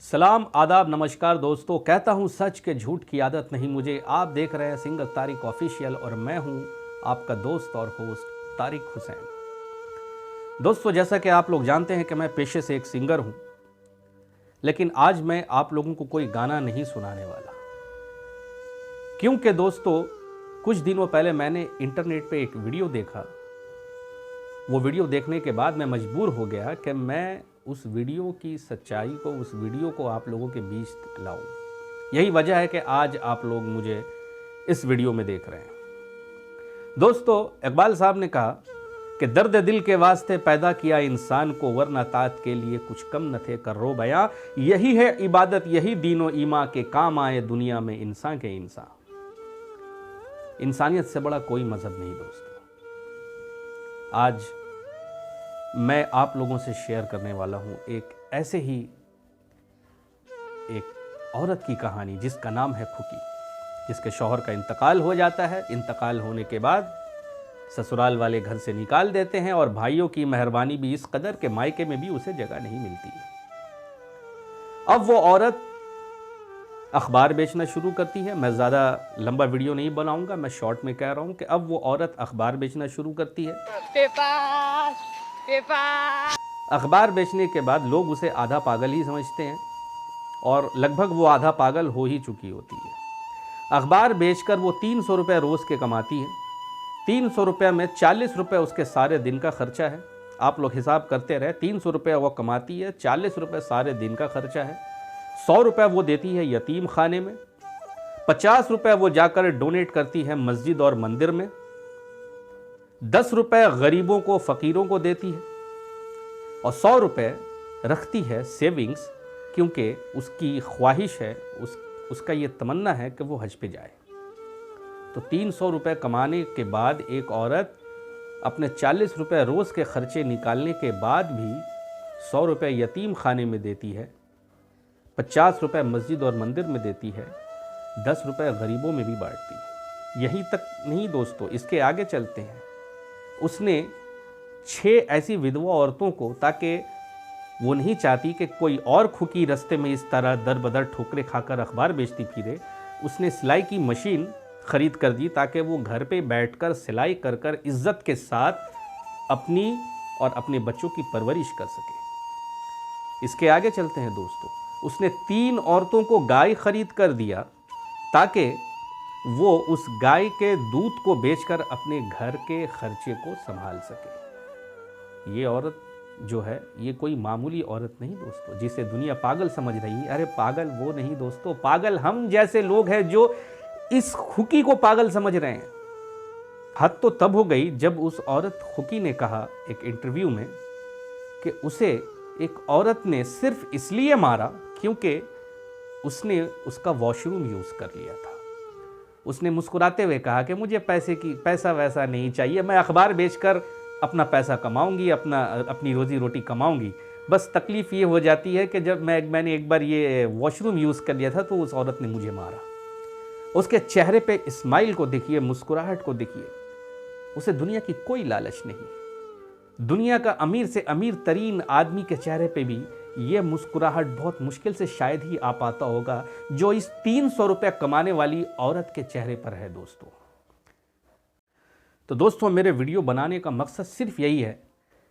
सलाम आदाब नमस्कार दोस्तों। कहता हूँ सच के झूठ की आदत नहीं मुझे। आप देख रहे हैं सिंगर तारिक ऑफिशियल और मैं हूँ आपका दोस्त और होस्ट तारिक हुसैन। दोस्तों, जैसा कि आप लोग जानते हैं कि मैं पेशे से एक सिंगर हूँ, लेकिन आज मैं आप लोगों को कोई गाना नहीं सुनाने वाला, क्योंकि दोस्तों कुछ दिनों पहले मैंने इंटरनेट पे एक वीडियो देखा। वो वीडियो देखने के बाद मैं मजबूर हो गया कि मैं उस वीडियो की सच्चाई को, उस वीडियो को आप लोगों के बीच लाऊं। यही वजह है कि आज आप लोग मुझे इस वीडियो में देख रहे हैं। दोस्तों, इकबाल साहब ने कहा कि दर्द दिल के वास्ते पैदा किया इंसान को, वरना तात के लिए कुछ कम न थे कर्रो बयां। यही है इबादत, यही दीनो ईमा के काम आए दुनिया में इंसान के इंसान। इंसानियत से बड़ा कोई मजहब नहीं दोस्तों। आज मैं आप लोगों से शेयर करने वाला हूं एक ऐसे ही एक औरत की कहानी जिसका नाम है खुकी, जिसके शौहर का इंतकाल हो जाता है। इंतकाल होने के बाद ससुराल वाले घर से निकाल देते हैं और भाइयों की मेहरबानी भी इस कदर के मायके में भी उसे जगह नहीं मिलती है। अब वो औरत अखबार बेचना शुरू करती है। मैं ज़्यादा लंबा वीडियो नहीं बनाऊंगा, मैं शॉर्ट में कह रहा हूं कि अब वो औरत अखबार बेचना शुरू करती है। अखबार बेचने के बाद लोग उसे आधा पागल ही समझते हैं और लगभग वो आधा पागल हो ही चुकी होती है। अखबार बेचकर वो 300 रुपये रोज़ के कमाती है। 300 रुपये में 40 रुपये उसके सारे दिन का खर्चा है। आप लोग हिसाब करते रहे, 300 रुपये वो कमाती है, 40 रुपये सारे दिन का खर्चा है। 100 रुपये वो देती है यतीम खाने में, 50 रुपये वो जाकर डोनेट करती है मस्जिद और मंदिर में, 10 रुपये गरीबों को, फ़कीरों को देती है और 100 रुपये रखती है सेविंग्स, क्योंकि उसकी ख्वाहिश है, उसका ये तमन्ना है कि वो हज पे जाए। तो 300 रुपये कमाने के बाद एक औरत अपने 40 रुपये रोज़ के खर्चे निकालने के बाद भी 100 रुपये यतीम खाने में देती है, 50 रुपये मस्जिद और मंदिर में देती है, 10 रुपये गरीबों में भी बांटती है। यही तक नहीं दोस्तों, इसके आगे चलते हैं। उसने 6 ऐसी विधवा औरतों को, ताकि वो नहीं चाहती कि कोई और खुकी रास्ते में इस तरह दर बदर ठोकरे खाकर अखबार बेचती फिरे, उसने सिलाई की मशीन ख़रीद कर दी ताकि वो घर पे बैठकर सिलाई कर कर इज़्ज़त के साथ अपनी और अपने बच्चों की परवरिश कर सके। इसके आगे चलते हैं दोस्तों। उसने 3 औरतों को गाय खरीद कर दिया ताकि वो उस गाय के दूध को बेचकर अपने घर के खर्चे को संभाल सके। ये औरत जो है, ये कोई मामूली औरत नहीं दोस्तों, जिसे दुनिया पागल समझ रही है। अरे पागल वो नहीं दोस्तों, पागल हम जैसे लोग हैं जो इस खुकी को पागल समझ रहे हैं। हद तो तब हो गई जब उस औरत खुकी ने कहा एक इंटरव्यू में कि उसे एक औरत ने सिर्फ इसलिए मारा क्योंकि उसने उसका वॉशरूम यूज़ कर लिया था। उसने मुस्कुराते हुए कहा कि मुझे पैसा वैसा नहीं चाहिए, मैं अखबार बेचकर अपना पैसा कमाऊंगी, अपनी रोज़ी रोटी कमाऊंगी। बस तकलीफ़ ये हो जाती है कि जब मैंने एक बार ये वॉशरूम यूज़ कर लिया था तो उस औरत ने मुझे मारा। उसके चेहरे पे स्माइल को देखिए, मुस्कुराहट को देखिए। उसे दुनिया की कोई लालच नहीं। दुनिया का अमीर से अमीर तरीन आदमी के चेहरे पे भी ये मुस्कुराहट बहुत मुश्किल से शायद ही आ पाता होगा जो इस 300 रुपये कमाने वाली औरत के चेहरे पर है दोस्तों। तो दोस्तों, मेरे वीडियो बनाने का मकसद सिर्फ यही है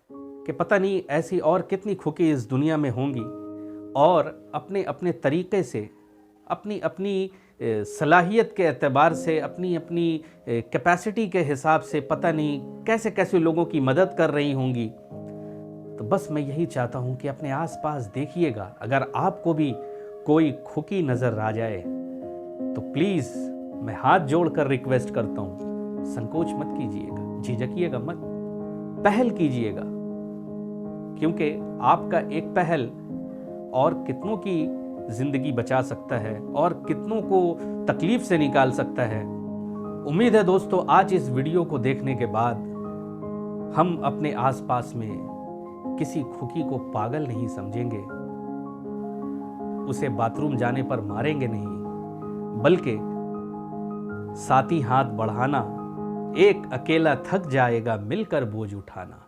कि पता नहीं ऐसी और कितनी खुकी इस दुनिया में होंगी और अपने अपने तरीक़े से, अपनी अपनी सलाहियत के एतबार से, अपनी अपनी कैपेसिटी के हिसाब से पता नहीं कैसे कैसे लोगों की मदद कर रही होंगी। तो बस मैं यही चाहता हूँ कि अपने आसपास देखिएगा, अगर आपको भी कोई खुकी नज़र आ जाए तो प्लीज़ मैं हाथ जोड़कर रिक्वेस्ट करता हूँ, संकोच मत कीजिएगा, झिझकिएगा मत, पहल कीजिएगा, क्योंकि आपका एक पहल और कितनों की ज़िंदगी बचा सकता है और कितनों को तकलीफ़ से निकाल सकता है। उम्मीद है दोस्तों आज इस वीडियो को देखने के बाद हम अपने आसपास में किसी खुकी को पागल नहीं समझेंगे, उसे बाथरूम जाने पर मारेंगे नहीं, बल्कि साथी हाथ बढ़ाना, एक अकेला थक जाएगा मिलकर बोझ उठाना।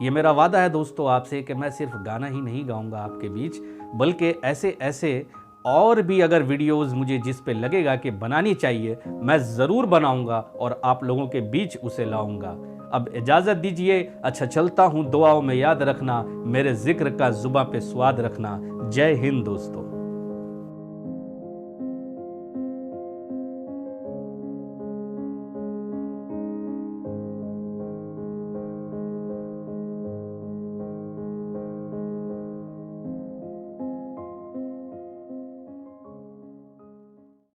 ये मेरा वादा है दोस्तों आपसे कि मैं सिर्फ गाना ही नहीं गाऊंगा आपके बीच, बल्कि ऐसे ऐसे और भी अगर वीडियोस मुझे जिस पे लगेगा कि बनानी चाहिए, मैं ज़रूर बनाऊंगा और आप लोगों के बीच उसे लाऊंगा। अब इजाज़त दीजिए, अच्छा चलता हूँ, दुआओं में याद रखना, मेरे जिक्र का ज़ुबां पे स्वाद रखना। जय हिंद दोस्तों।